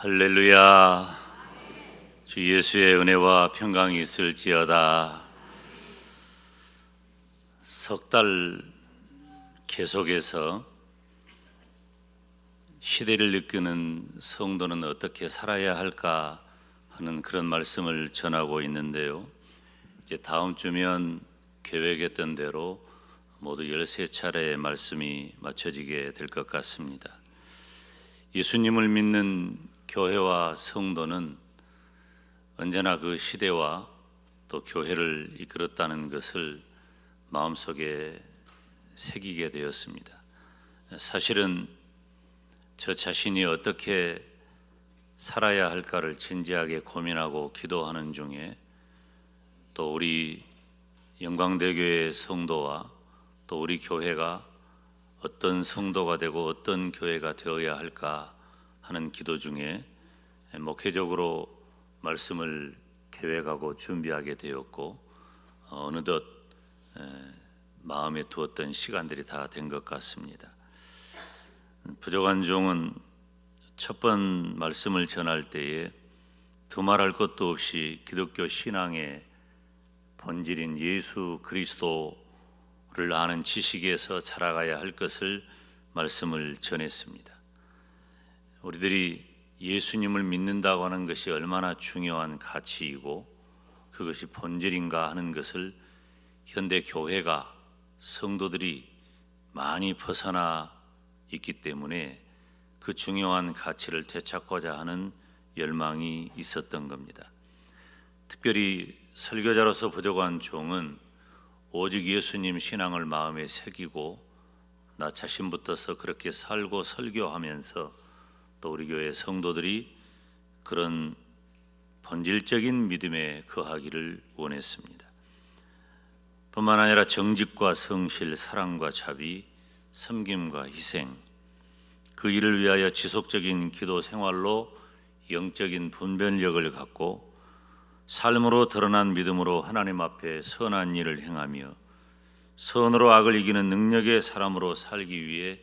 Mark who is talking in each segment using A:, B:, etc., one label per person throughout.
A: 할렐루야. 주 예수의 은혜와 평강이 있을지어다. 석 달 계속해서 시대를 이끄는 성도는 어떻게 살아야 할까 하는 그런 말씀을 전하고 있는데요. 이제 다음 주면 계획했던 대로 모두 13차례의 말씀이 맞춰지게 될 것 같습니다. 예수님을 믿는 교회와 성도는 언제나 그 시대와 또 교회를 이끌었다는 것을 마음속에 새기게 되었습니다. 사실은 저 자신이 어떻게 살아야 할까를 진지하게 고민하고 기도하는 중에 또 우리 영광대교의 성도와 또 우리 교회가 어떤 성도가 되고 어떤 교회가 되어야 할까 하는 기도 중에 목회적으로 말씀을 계획하고 준비하게 되었고 어느덧 마음에 두었던 시간들이 다 된 것 같습니다. 부족한 종은 첫 번 말씀을 전할 때에 두말할 것도 없이 기독교 신앙의 본질인 예수 그리스도를 아는 지식에서 자라가야 할 것을 말씀을 전했습니다. 우리들이 예수님을 믿는다고 하는 것이 얼마나 중요한 가치이고 그것이 본질인가 하는 것을 현대 교회가 성도들이 많이 벗어나 있기 때문에 그 중요한 가치를 되찾고자 하는 열망이 있었던 겁니다. 특별히 설교자로서 부족한 종은 오직 예수님 신앙을 마음에 새기고 나 자신부터서 그렇게 살고 설교하면서 또 우리 교회 성도들이 그런 본질적인 믿음에 거하기를 원했습니다. 뿐만 아니라 정직과 성실, 사랑과 자비, 섬김과 희생, 그 일을 위하여 지속적인 기도 생활로 영적인 분별력을 갖고 삶으로 드러난 믿음으로 하나님 앞에 선한 일을 행하며 선으로 악을 이기는 능력의 사람으로 살기 위해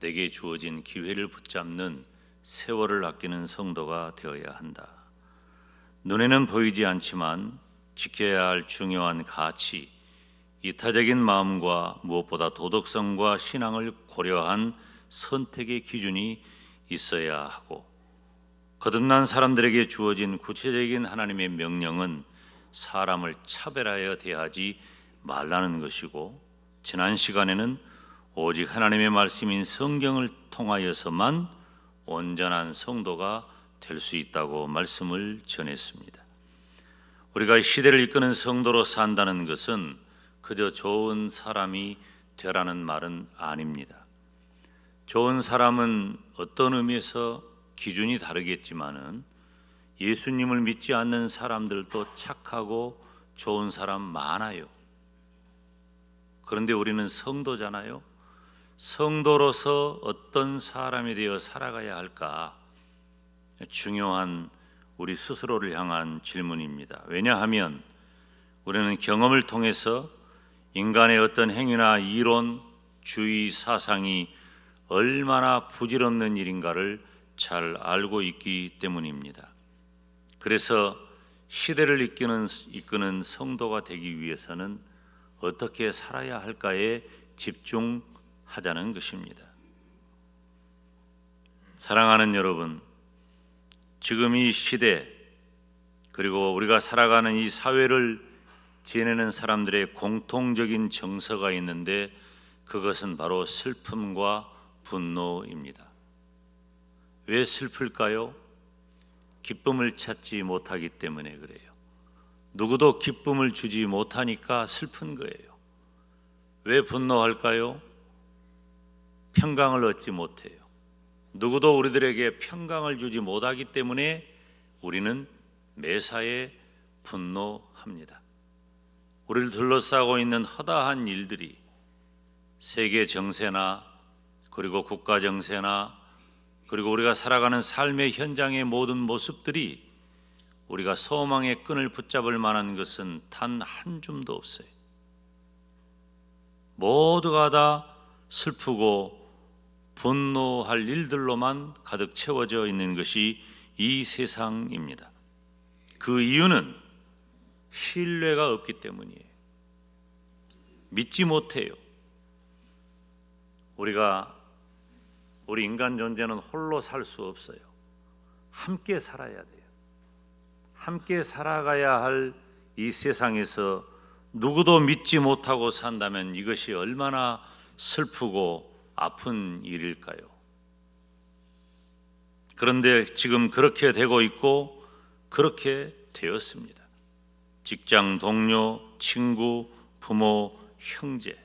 A: 내게 주어진 기회를 붙잡는 세월을 아끼는 성도가 되어야 한다. 눈에는 보이지 않지만 지켜야 할 중요한 가치, 이타적인 마음과 무엇보다 도덕성과 신앙을 고려한 선택의 기준이 있어야 하고 거듭난 사람들에게 주어진 구체적인 하나님의 명령은 사람을 차별하여 대하지 말라는 것이고 지난 시간에는 오직 하나님의 말씀인 성경을 통하여서만 온전한 성도가 될 수 있다고 말씀을 전했습니다. 우리가 시대를 이끄는 성도로 산다는 것은 그저 좋은 사람이 되라는 말은 아닙니다. 좋은 사람은 어떤 의미에서 기준이 다르겠지만은 예수님을 믿지 않는 사람들도 착하고 좋은 사람 많아요. 그런데 우리는 성도잖아요. 성도로서 어떤 사람이 되어 살아가야 할까? 중요한 우리 스스로를 향한 질문입니다. 왜냐하면 우리는 경험을 통해서 인간의 어떤 행위나 이론, 주의, 사상이 얼마나 부질없는 일인가를 잘 알고 있기 때문입니다. 그래서 시대를 이끄는 성도가 되기 위해서는 어떻게 살아야 할까에 집중하자는 것입니다. 사랑하는 여러분, 지금 이 시대 그리고 우리가 살아가는 이 사회를 지내는 사람들의 공통적인 정서가 있는데 그것은 바로 슬픔과 분노입니다. 왜 슬플까요? 기쁨을 찾지 못하기 때문에 그래요. 누구도 기쁨을 주지 못하니까 슬픈 거예요. 왜 분노할까요? 평강을 얻지 못해요. 누구도 우리들에게 평강을 주지 못하기 때문에 우리는 매사에 분노합니다. 우리를 둘러싸고 있는 허다한 일들이 세계 정세나 그리고 국가 정세나 그리고 우리가 살아가는 삶의 현장의 모든 모습들이 우리가 소망의 끈을 붙잡을 만한 것은 단 한 줌도 없어요. 모두가 다 슬프고 분노할 일들로만 가득 채워져 있는 것이 이 세상입니다. 그 이유는 신뢰가 없기 때문이에요. 믿지 못해요. 우리 인간 존재는 홀로 살 수 없어요. 함께 살아야 돼요. 함께 살아가야 할 이 세상에서 누구도 믿지 못하고 산다면 이것이 얼마나 슬프고 아픈 일일까요? 그런데 지금 그렇게 되고 있고 그렇게 되었습니다. 직장 동료, 친구, 부모, 형제.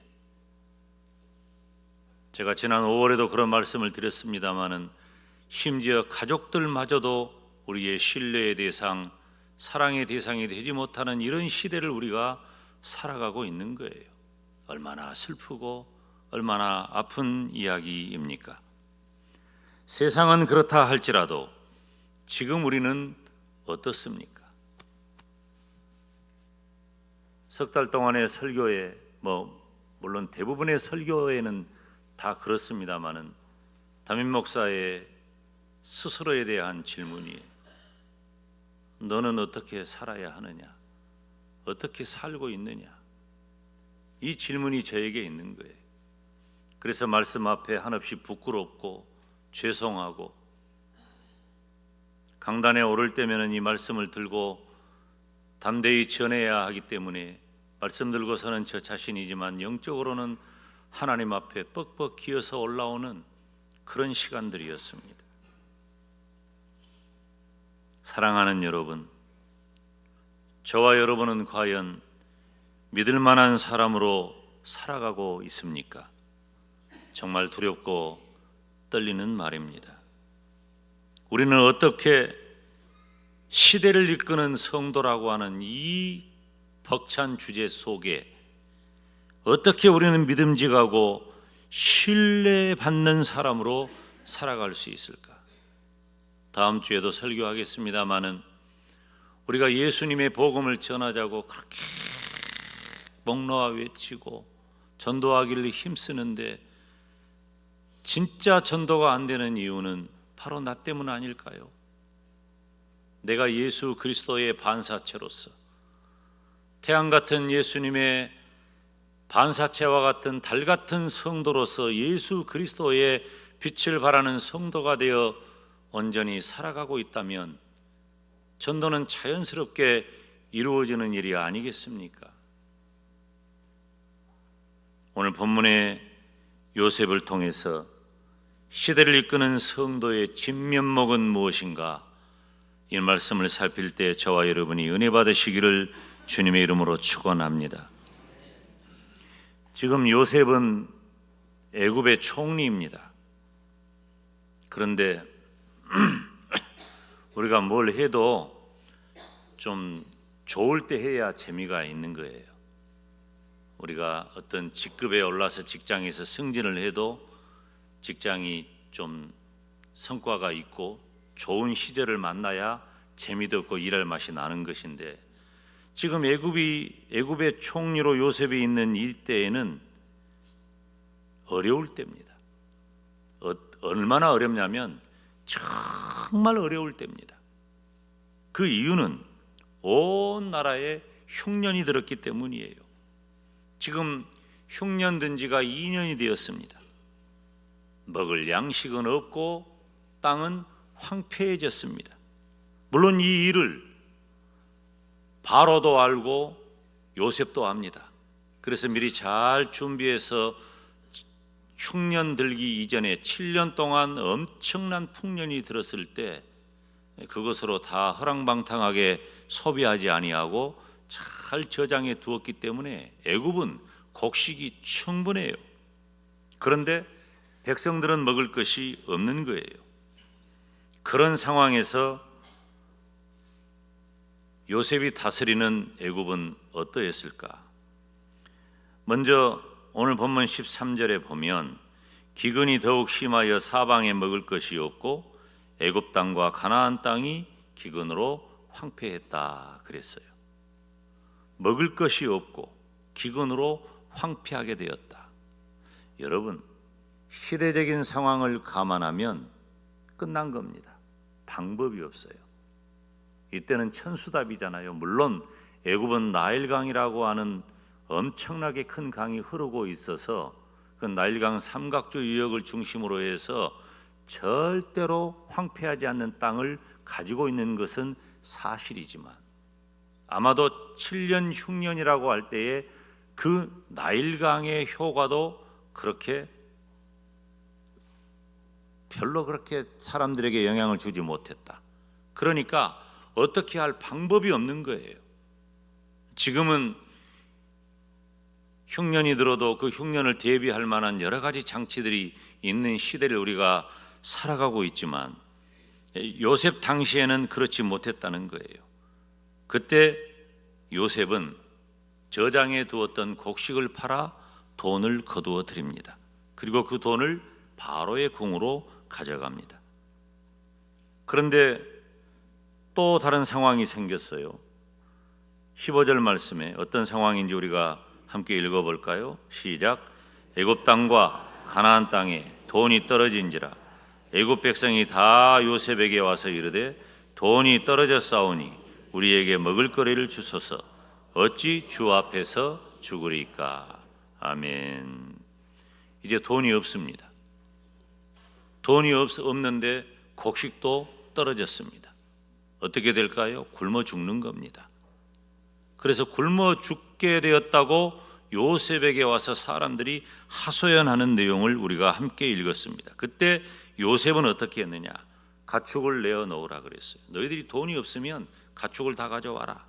A: 제가 지난 5월에도 그런 말씀을 드렸습니다마는 심지어 가족들마저도 우리의 신뢰의 대상, 사랑의 대상이 되지 못하는 이런 시대를 우리가 살아가고 있는 거예요. 얼마나 슬프고 얼마나 아픈 이야기입니까? 세상은 그렇다 할지라도 지금 우리는 어떻습니까? 석 달 동안의 설교에 물론 대부분의 설교에는 다 그렇습니다마는 담임 목사의 스스로에 대한 질문이에요. 너는 어떻게 살아야 하느냐? 어떻게 살고 있느냐? 이 질문이 저에게 있는 거예요. 그래서 말씀 앞에 한없이 부끄럽고 죄송하고 강단에 오를 때면은 이 말씀을 들고 담대히 전해야 하기 때문에 말씀 들고서는 저 자신이지만 영적으로는 하나님 앞에 뻑뻑 기어서 올라오는 그런 시간들이었습니다. 사랑하는 여러분, 저와 여러분은 과연 믿을 만한 사람으로 살아가고 있습니까? 정말 두렵고 떨리는 말입니다. 우리는 어떻게 시대를 이끄는 성도라고 하는 이 벅찬 주제 속에 어떻게 우리는 믿음직하고 신뢰받는 사람으로 살아갈 수 있을까? 다음 주에도 설교하겠습니다마는 우리가 예수님의 복음을 전하자고 그렇게 목 놓아 외치고 전도하기를 힘쓰는데 진짜 전도가 안 되는 이유는 바로 나 때문 아닐까요? 내가 예수 그리스도의 반사체로서 태양 같은 예수님의 반사체와 같은 달 같은 성도로서 예수 그리스도의 빛을 발하는 성도가 되어 온전히 살아가고 있다면 전도는 자연스럽게 이루어지는 일이 아니겠습니까? 오늘 본문의 요셉을 통해서 시대를 이끄는 성도의 진면목은 무엇인가? 이 말씀을 살필 때 저와 여러분이 은혜 받으시기를 주님의 이름으로 축원합니다. 지금 요셉은 애굽의 총리입니다. 그런데 우리가 뭘 해도 좀 좋을 때 해야 재미가 있는 거예요. 우리가 어떤 직급에 올라서 직장에서 승진을 해도 직장이 좀 성과가 있고 좋은 시절을 만나야 재미도 없고 일할 맛이 나는 것인데 지금 애굽의 총리로 요셉이 있는 이때에는 어려울 때입니다. 얼마나 어렵냐면 정말 어려울 때입니다. 그 이유는 온 나라에 흉년이 들었기 때문이에요. 지금 흉년 든 지가 2년이 되었습니다. 먹을 양식은 없고 땅은 황폐해졌습니다. 물론 이 일을 바로도 알고 요셉도 압니다. 그래서 미리 잘 준비해서 흉년 들기 이전에 7년 동안 엄청난 풍년이 들었을 때 그것으로 다 허랑방탕하게 소비하지 아니하고 잘 저장해 두었기 때문에 애굽은 곡식이 충분해요. 그런데 백성들은 먹을 것이 없는 거예요. 그런 상황에서 요셉이 다스리는 애굽은 어떠했을까? 먼저 오늘 본문 13절에 보면 기근이 더욱 심하여 사방에 먹을 것이 없고 애굽 땅과 가나안 땅이 기근으로 황폐했다 그랬어요. 먹을 것이 없고 기근으로 황폐하게 되었다. 여러분, 시대적인 상황을 감안하면 끝난 겁니다. 방법이 없어요. 이때는 천수답이잖아요. 물론 애굽은 나일강이라고 하는 엄청나게 큰 강이 흐르고 있어서 그 나일강 삼각조 유역을 중심으로 해서 절대로 황폐하지 않는 땅을 가지고 있는 것은 사실이지만 아마도 7년 흉년이라고 할 때에 그 나일강의 효과도 그렇게 별로 그렇게 사람들에게 영향을 주지 못했다. 그러니까 어떻게 할 방법이 없는 거예요. 지금은 흉년이 들어도 그 흉년을 대비할 만한 여러 가지 장치들이 있는 시대를 우리가 살아가고 있지만 요셉 당시에는 그렇지 못했다는 거예요. 그때 요셉은 저장해 두었던 곡식을 팔아 돈을 거두어 드립니다. 그리고 그 돈을 바로의 궁으로 가져갑니다. 그런데 또 다른 상황이 생겼어요. 15절 말씀에 어떤 상황인지 우리가 함께 읽어볼까요? 시작. 애굽 땅과 가나안 땅에 돈이 떨어진지라 애굽 백성이 다 요셉에게 와서 이르되 돈이 떨어졌사오니 우리에게 먹을 거리를 주소서. 어찌 주 앞에서 죽으리까? 아멘. 이제 돈이 없습니다. 돈이 없는데 곡식도 떨어졌습니다. 어떻게 될까요? 굶어 죽는 겁니다. 그래서 굶어 죽게 되었다고 요셉에게 와서 사람들이 하소연하는 내용을 우리가 함께 읽었습니다. 그때 요셉은 어떻게 했느냐? 가축을 내어 놓으라 그랬어요. 너희들이 돈이 없으면 가축을 다 가져와라.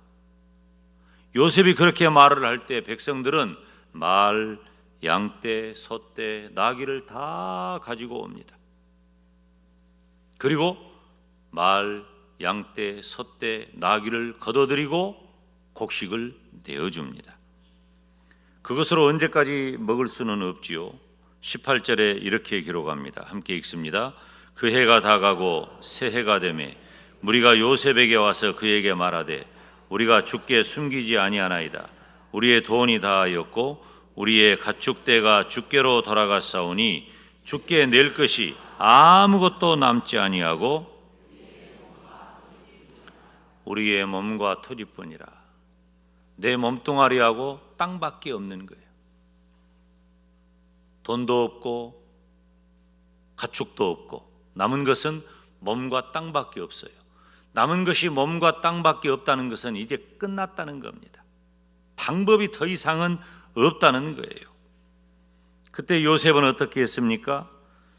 A: 요셉이 그렇게 말을 할 때 백성들은 말, 양떼, 소떼, 나귀를 다 가지고 옵니다. 그리고 말, 양떼, 소떼, 나귀를 거둬들이고 곡식을 내어줍니다. 그것으로 언제까지 먹을 수는 없지요. 18절에 이렇게 기록합니다. 함께 읽습니다. 그 해가 다가고 새 해가 되매 무리가 요셉에게 와서 그에게 말하되 우리가 주께 숨기지 아니하나이다. 우리의 돈이 다하였고 우리의 가축대가 주께로 돌아갔사오니 주께 낼 것이 아무것도 남지 아니하고 우리의 몸과 토지뿐이라. 내 몸뚱아리하고 땅밖에 없는 거예요. 돈도 없고 가축도 없고 남은 것은 몸과 땅밖에 없어요. 남은 것이 몸과 땅밖에 없다는 것은 이제 끝났다는 겁니다. 방법이 더 이상은 없다는 거예요. 그때 요셉은 어떻게 했습니까?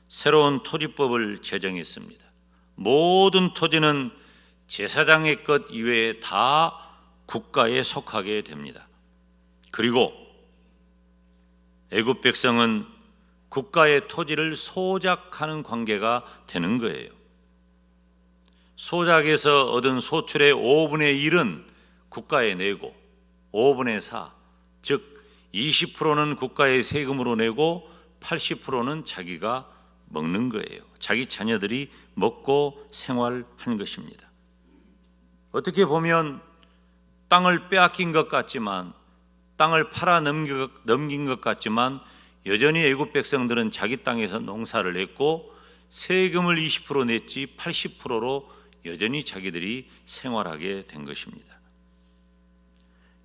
A: 새로운 토지법을 제정했습니다. 모든 토지는 제사장의 것 이외에 다 국가에 속하게 됩니다. 그리고 애굽 백성은 국가의 토지를 소작하는 관계가 되는 거예요. 소작에서 얻은 소출의 5분의 1은 국가에 내고 5분의 4, 즉 20%는 국가의 세금으로 내고 80%는 자기가 먹는 거예요. 자기 자녀들이 먹고 생활한 것입니다. 어떻게 보면 땅을 빼앗긴 것 같지만, 땅을 팔아 넘긴 것 같지만 여전히 애굽 백성들은 자기 땅에서 농사를 했고 세금을 20% 냈지 80%로 여전히 자기들이 생활하게 된 것입니다.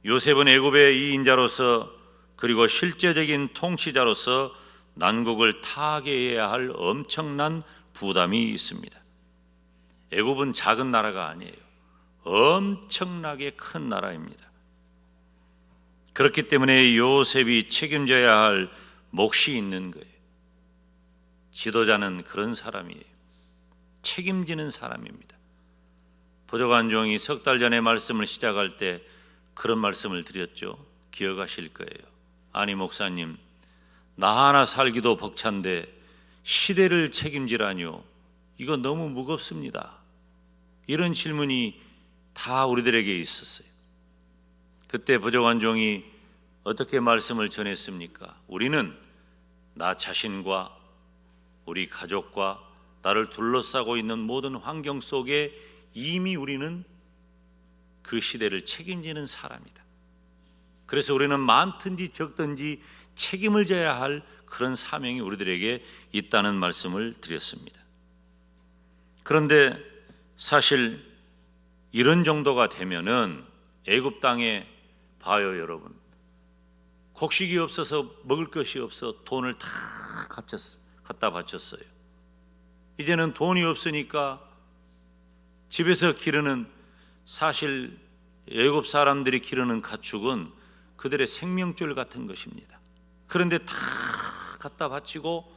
A: 요셉은 애굽의 이인자로서 그리고 실제적인 통치자로서 난국을 타개해야 할 엄청난 부담이 있습니다. 애굽은 작은 나라가 아니에요. 엄청나게 큰 나라입니다. 그렇기 때문에 요셉이 책임져야 할 몫이 있는 거예요. 지도자는 그런 사람이에요. 책임지는 사람입니다. 보좌관 종이 석 달 전에 말씀을 시작할 때 그런 말씀을 드렸죠. 기억하실 거예요. 아니 목사님, 나 하나 살기도 벅찬데 시대를 책임지라뇨. 이거 너무 무겁습니다. 이런 질문이 다 우리들에게 있었어요. 그때 보좌관 종이 어떻게 말씀을 전했습니까? 우리는 나 자신과 우리 가족과 나를 둘러싸고 있는 모든 환경 속에 이미 우리는 그 시대를 책임지는 사람이다. 그래서 우리는 많든지 적든지 책임을 져야 할 그런 사명이 우리들에게 있다는 말씀을 드렸습니다. 그런데 사실 이런 정도가 되면은 애굽 땅에 봐요, 여러분. 곡식이 없어서 먹을 것이 없어 돈을 다 갖다 바쳤어요. 이제는 돈이 없으니까 집에서 기르는, 사실 애굽 사람들이 기르는 가축은 그들의 생명줄 같은 것입니다. 그런데 다 갖다 바치고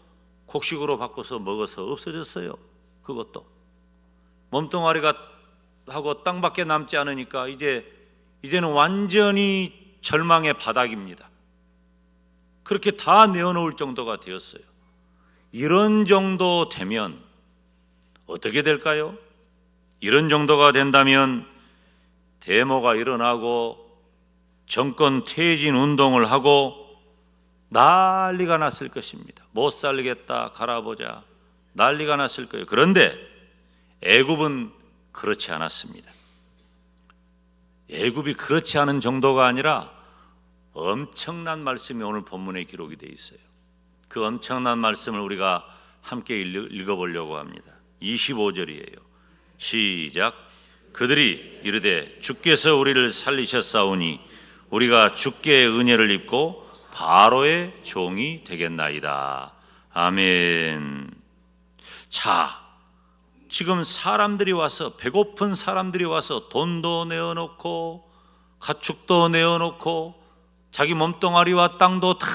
A: 곡식으로 바꿔서 먹어서 없어졌어요. 그것도 몸뚱아리가 하고 땅밖에 남지 않으니까 이제는 완전히 절망의 바닥입니다. 그렇게 다 내어놓을 정도가 되었어요. 이런 정도 되면 어떻게 될까요? 이런 정도가 된다면 데모가 일어나고 정권 퇴진 운동을 하고 난리가 났을 것입니다. 못 살겠다, 갈아보자, 난리가 났을 거예요. 그런데 애굽은 그렇지 않았습니다. 애굽이 그렇지 않은 정도가 아니라 엄청난 말씀이 오늘 본문에 기록이 되어 있어요. 그 엄청난 말씀을 우리가 함께 읽어보려고 합니다. 25절이에요. 시작. 그들이 이르되 주께서 우리를 살리셨사오니 우리가 주께 은혜를 입고 바로의 종이 되겠나이다. 아멘. 자, 지금 사람들이 와서, 배고픈 사람들이 와서 돈도 내어놓고 가축도 내어놓고 자기 몸뚱아리와 땅도 다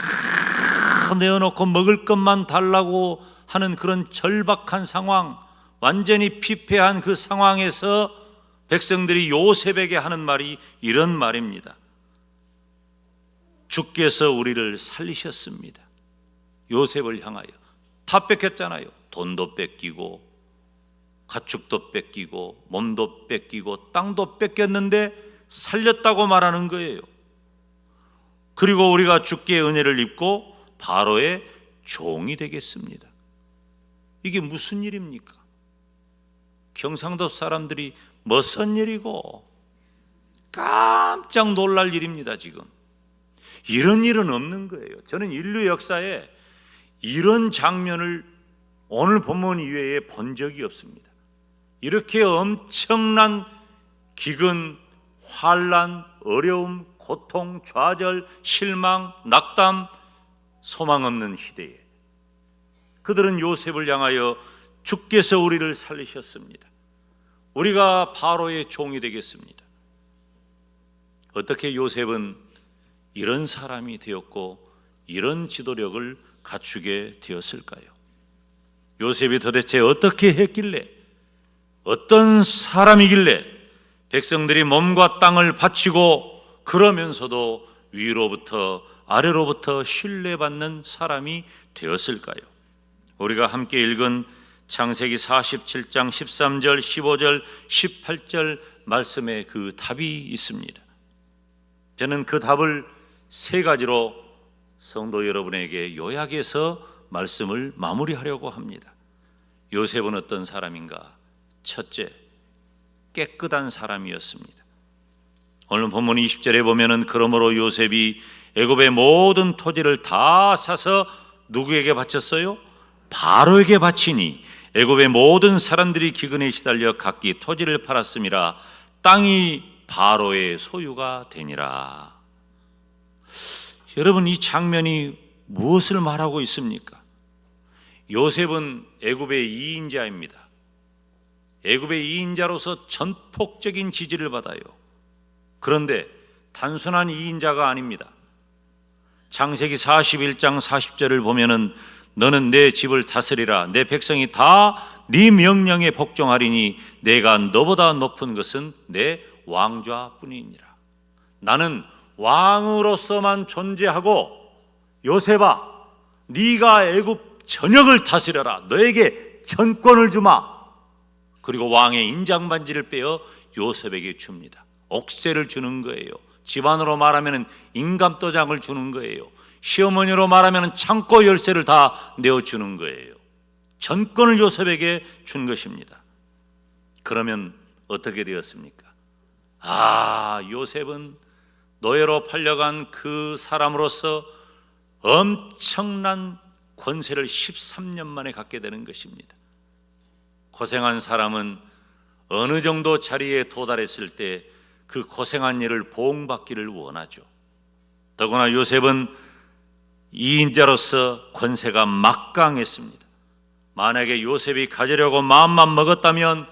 A: 내어놓고 먹을 것만 달라고 하는 그런 절박한 상황, 완전히 피폐한 그 상황에서 백성들이 요셉에게 하는 말이 이런 말입니다. 주께서 우리를 살리셨습니다. 요셉을 향하여. 다 뺏겼잖아요. 돈도 뺏기고 가축도 뺏기고 몸도 뺏기고 땅도 뺏겼는데 살렸다고 말하는 거예요. 그리고 우리가 주께 은혜를 입고 바로의 종이 되겠습니다. 이게 무슨 일입니까? 경상도 사람들이 무슨 일이고 깜짝 놀랄 일입니다. 지금 이런 일은 없는 거예요. 저는 인류 역사에 이런 장면을 오늘 본문 이외에 본 적이 없습니다. 이렇게 엄청난 기근, 환난, 어려움, 고통, 좌절, 실망, 낙담, 소망 없는 시대에 그들은 요셉을 향하여 주께서 우리를 살리셨습니다. 우리가 바로의 종이 되겠습니다. 어떻게 요셉은 이런 사람이 되었고 이런 지도력을 갖추게 되었을까요? 요셉이 도대체 어떻게 했길래, 어떤 사람이길래 백성들이 몸과 땅을 바치고 그러면서도 위로부터 아래로부터 신뢰받는 사람이 되었을까요? 우리가 함께 읽은 창세기 47장 13절, 15절, 18절 말씀에 그 답이 있습니다. 저는 그 답을 세 가지로 성도 여러분에게 요약해서 말씀을 마무리하려고 합니다. 요셉은 어떤 사람인가? 첫째, 깨끗한 사람이었습니다. 오늘 본문 20절에 보면은 그러므로 요셉이 애굽의 모든 토지를 다 사서 누구에게 바쳤어요? 바로에게 바치니 애굽의 모든 사람들이 기근에 시달려 각기 토지를 팔았음이라. 땅이 바로의 소유가 되니라. 여러분, 이 장면이 무엇을 말하고 있습니까? 요셉은 애굽의 2인자입니다. 애굽의 2인자로서 전폭적인 지지를 받아요. 그런데 단순한 2인자가 아닙니다. 창세기 41장 40절을 보면은 너는 내 집을 다스리라. 내 백성이 다 네 명령에 복종하리니 내가 너보다 높은 것은 내 왕좌뿐이니라. 나는 왕으로서만 존재하고 요셉아, 네가 애굽 전역을 다스려라. 너에게 전권을 주마. 그리고 왕의 인장반지를 빼어 요셉에게 줍니다. 옥새를 주는 거예요. 집안으로 말하면 인감도장을 주는 거예요. 시어머니로 말하면 창고 열쇠를 다 내어주는 거예요. 전권을 요셉에게 준 것입니다. 그러면 어떻게 되었습니까? 요셉은 노예로 팔려간 그 사람으로서 엄청난 권세를 13년 만에 갖게 되는 것입니다. 고생한 사람은 어느 정도 자리에 도달했을 때 그 고생한 일을 보응받기를 원하죠. 더구나 요셉은 이인자로서 권세가 막강했습니다. 만약에 요셉이 가지려고 마음만 먹었다면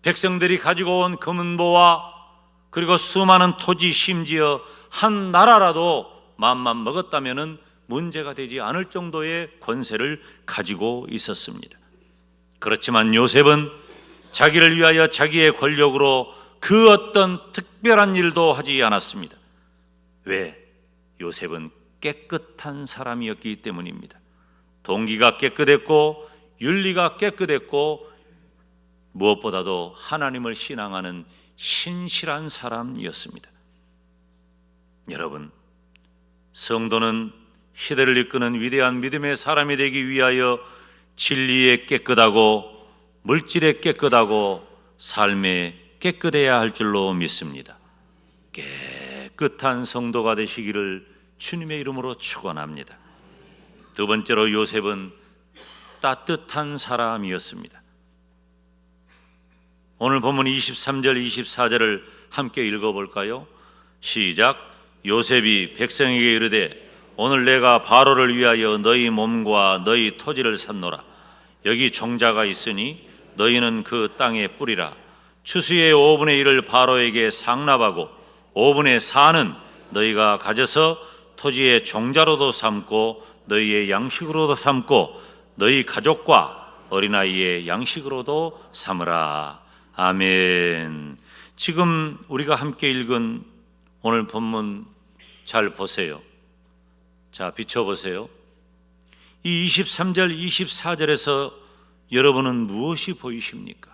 A: 백성들이 가지고 온 금은보와 그리고 수많은 토지, 심지어 한 나라라도 마음만 먹었다면 문제가 되지 않을 정도의 권세를 가지고 있었습니다. 그렇지만 요셉은 자기를 위하여 자기의 권력으로 그 어떤 특별한 일도 하지 않았습니다. 왜? 요셉은 깨끗한 사람이었기 때문입니다. 동기가 깨끗했고 윤리가 깨끗했고 무엇보다도 하나님을 신앙하는 신실한 사람이었습니다. 여러분, 성도는 시대를 이끄는 위대한 믿음의 사람이 되기 위하여 진리에 깨끗하고 물질에 깨끗하고 삶에 깨끗해야 할 줄로 믿습니다. 깨끗한 성도가 되시기를 주님의 이름으로 축원합니다. 두 번째로 요셉은 따뜻한 사람이었습니다. 오늘 본문 23절 24절을 함께 읽어볼까요? 시작. 요셉이 백성에게 이르되 오늘 내가 바로를 위하여 너희 몸과 너희 토지를 샀노라. 여기 종자가 있으니 너희는 그 땅에 뿌리라. 추수의 5분의 1을 바로에게 상납하고 5분의 4는 너희가 가져서 토지의 종자로도 삼고 너희의 양식으로도 삼고 너희 가족과 어린아이의 양식으로도 삼으라. 아멘. 지금 우리가 함께 읽은 오늘 본문 잘 보세요. 자, 비춰보세요. 이 23절 24절에서 여러분은 무엇이 보이십니까?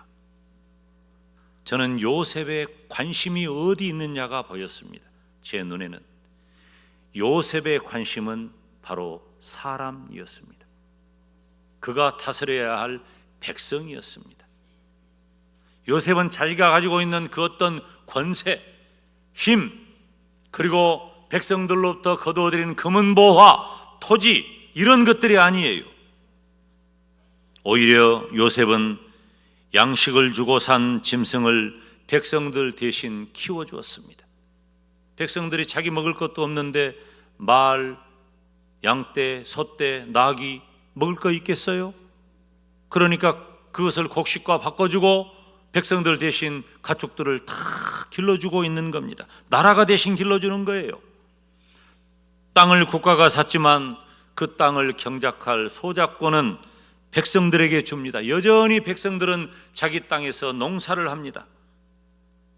A: 저는 요셉의 관심이 어디 있느냐가 보였습니다. 제 눈에는 요셉의 관심은 바로 사람이었습니다. 그가 다스려야 할 백성이었습니다. 요셉은 자기가 가지고 있는 그 어떤 권세, 힘, 그리고 백성들로부터 거두어들인 금은보화, 토지, 이런 것들이 아니에요. 오히려 요셉은 양식을 주고 산 짐승을 백성들 대신 키워주었습니다. 백성들이 자기 먹을 것도 없는데 말, 양떼, 소떼, 나귀 먹을 거 있겠어요? 그러니까 그것을 곡식과 바꿔주고 백성들 대신 가축들을 다 길러주고 있는 겁니다. 나라가 대신 길러주는 거예요. 땅을 국가가 샀지만 그 땅을 경작할 소작권은 백성들에게 줍니다. 여전히 백성들은 자기 땅에서 농사를 합니다.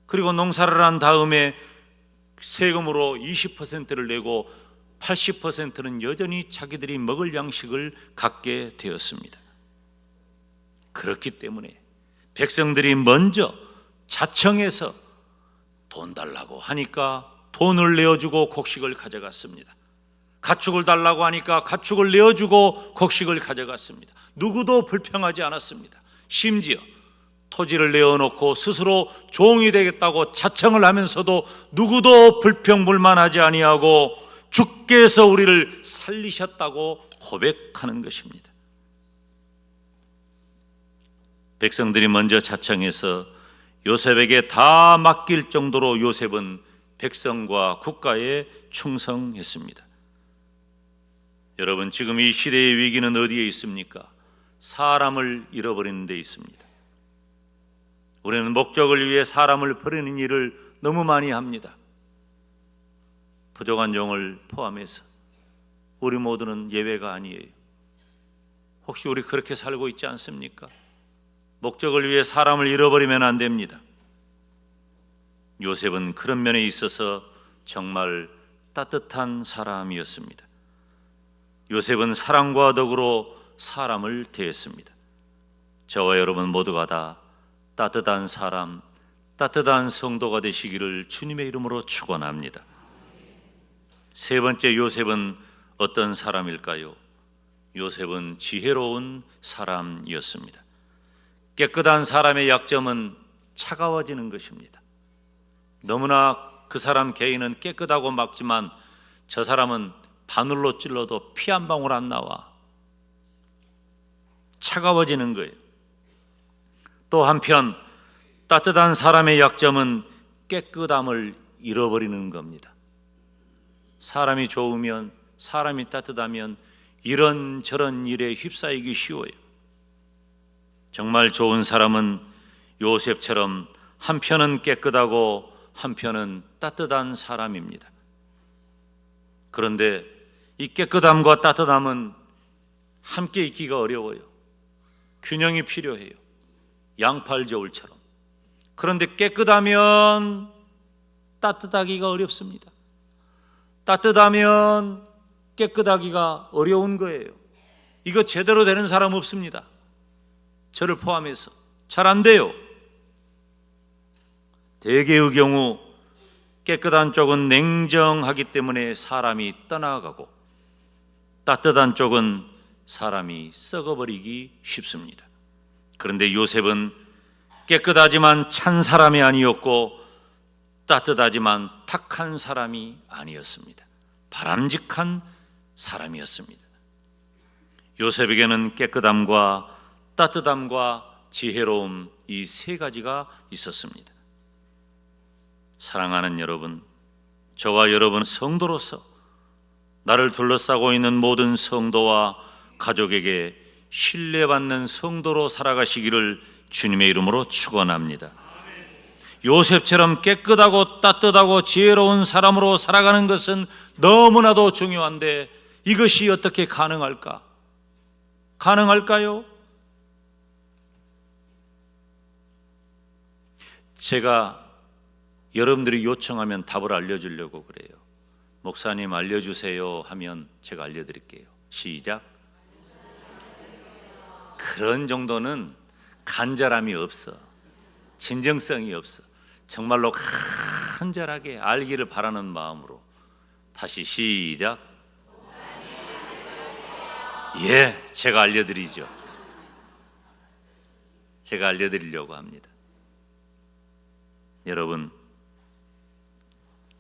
A: 그리고 농사를 한 다음에 세금으로 20%를 내고 80%는 여전히 자기들이 먹을 양식을 갖게 되었습니다. 그렇기 때문에 백성들이 먼저 자청해서 돈 달라고 하니까 돈을 내어주고 곡식을 가져갔습니다. 가축을 달라고 하니까 가축을 내어주고 곡식을 가져갔습니다. 누구도 불평하지 않았습니다. 심지어 토지를 내어놓고 스스로 종이 되겠다고 자청을 하면서도 누구도 불평불만하지 아니하고 주께서 우리를 살리셨다고 고백하는 것입니다. 백성들이 먼저 자청해서 요셉에게 다 맡길 정도로 요셉은 백성과 국가에 충성했습니다. 여러분, 지금 이 시대의 위기는 어디에 있습니까? 사람을 잃어버리는 데 있습니다. 우리는 목적을 위해 사람을 버리는 일을 너무 많이 합니다. 부족한 종을 포함해서 우리 모두는 예외가 아니에요. 혹시 우리 그렇게 살고 있지 않습니까? 목적을 위해 사람을 잃어버리면 안 됩니다. 요셉은 그런 면에 있어서 정말 따뜻한 사람이었습니다. 요셉은 사랑과 덕으로 사람을 대했습니다. 저와 여러분 모두가 다 따뜻한 사람, 따뜻한 성도가 되시기를 주님의 이름으로 축원합니다. 세 번째, 요셉은 어떤 사람일까요? 요셉은 지혜로운 사람이었습니다. 깨끗한 사람의 약점은 차가워지는 것입니다. 너무나 그 사람 개인은 깨끗하고 맑지만 저 사람은 바늘로 찔러도 피 한 방울 안 나와. 차가워지는 거예요. 또 한편 따뜻한 사람의 약점은 깨끗함을 잃어버리는 겁니다. 사람이 좋으면, 사람이 따뜻하면 이런저런 일에 휩싸이기 쉬워요. 정말 좋은 사람은 요셉처럼 한편은 깨끗하고 한편은 따뜻한 사람입니다. 그런데 이 깨끗함과 따뜻함은 함께 있기가 어려워요. 균형이 필요해요. 양팔저울처럼. 그런데 깨끗하면 따뜻하기가 어렵습니다. 따뜻하면 깨끗하기가 어려운 거예요. 이거 제대로 되는 사람 없습니다. 저를 포함해서 잘 안 돼요. 대개의 경우 깨끗한 쪽은 냉정하기 때문에 사람이 떠나가고 따뜻한 쪽은 사람이 썩어버리기 쉽습니다. 그런데 요셉은 깨끗하지만 찬 사람이 아니었고 따뜻하지만 탁한 사람이 아니었습니다. 바람직한 사람이었습니다. 요셉에게는 깨끗함과 따뜻함과 지혜로움, 이 세 가지가 있었습니다. 사랑하는 여러분, 저와 여러분 성도로서 나를 둘러싸고 있는 모든 성도와 가족에게 신뢰받는 성도로 살아가시기를 주님의 이름으로 축원합니다. 요셉처럼 깨끗하고 따뜻하고 지혜로운 사람으로 살아가는 것은 너무나도 중요한데 이것이 어떻게 가능할까? 가능할까요? 제가 여러분들이 요청하면 답을 알려주려고 그래요. 목사님 알려주세요 하면 제가 알려드릴게요. 시작. 그런 정도는 간절함이 없어. 진정성이 없어. 정말로 간절하게 알기를 바라는 마음으로. 다시 시작. 예, 제가 알려드리죠. 제가 알려드리려고 합니다. 여러분,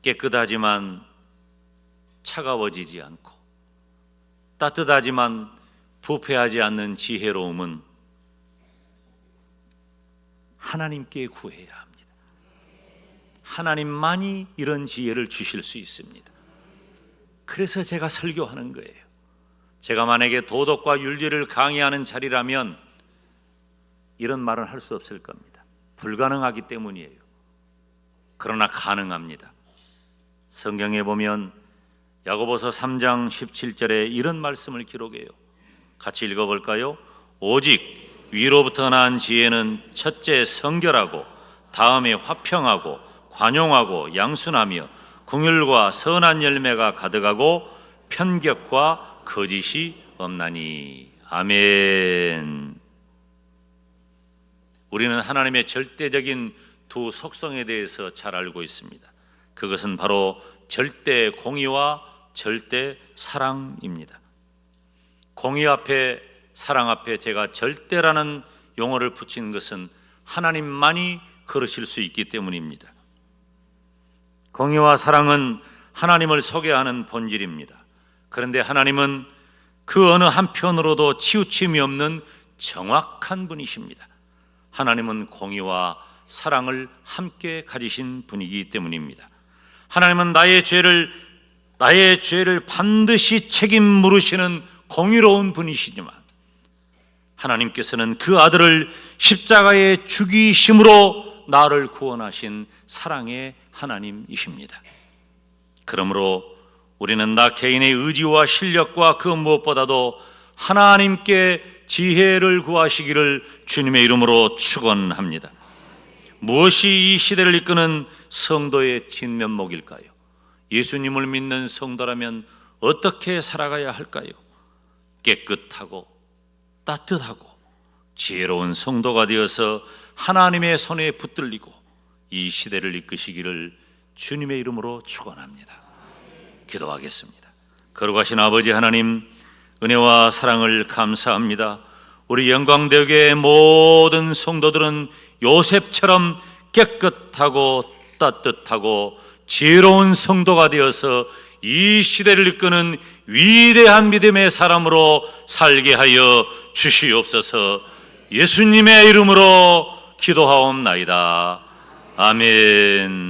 A: 깨끗하지만 차가워지지 않고 따뜻하지만 부패하지 않는 지혜로움은 하나님께 구해야 합니다. 하나님만이 이런 지혜를 주실 수 있습니다. 그래서 제가 설교하는 거예요. 제가 만약에 도덕과 윤리를 강의하는 자리라면 이런 말은 할 수 없을 겁니다. 불가능하기 때문이에요. 그러나 가능합니다. 성경에 보면 야고보서 3장 17절에 이런 말씀을 기록해요. 같이 읽어볼까요? 오직 위로부터 난 지혜는 첫째 성결하고 다음에 화평하고 관용하고 양순하며 긍휼과 선한 열매가 가득하고 편격과 거짓이 없나니. 아멘. 우리는 하나님의 절대적인 두 속성에 대해서 잘 알고 있습니다. 그것은 바로 절대 공의와 절대 사랑입니다. 공의 앞에 사랑 앞에 제가 절대라는 용어를 붙인 것은 하나님만이 그러실 수 있기 때문입니다. 공의와 사랑은 하나님을 소개하는 본질입니다. 그런데 하나님은 그 어느 한편으로도 치우침이 없는 정확한 분이십니다. 하나님은 공의와 사랑을 함께 가지신 분이기 때문입니다. 하나님은 나의 죄를 반드시 책임 물으시는 공의로운 분이시지만 하나님께서는 그 아들을 십자가에 죽이심으로 나를 구원하신 사랑의 하나님이십니다. 그러므로 우리는 나 개인의 의지와 실력과 그 무엇보다도 하나님께 지혜를 구하시기를 주님의 이름으로 축원합니다. 무엇이 이 시대를 이끄는 성도의 진면목일까요? 예수님을 믿는 성도라면 어떻게 살아가야 할까요? 깨끗하고 따뜻하고 지혜로운 성도가 되어서 하나님의 손에 붙들리고 이 시대를 이끄시기를 주님의 이름으로 축원합니다. 기도하겠습니다. 거룩하신 아버지 하나님, 은혜와 사랑을 감사합니다. 우리 영광대교의 모든 성도들은 요셉처럼 깨끗하고 따뜻하고 지혜로운 성도가 되어서 이 시대를 이끄는 위대한 믿음의 사람으로 살게 하여 주시옵소서. 예수님의 이름으로 기도하옵나이다. 아멘.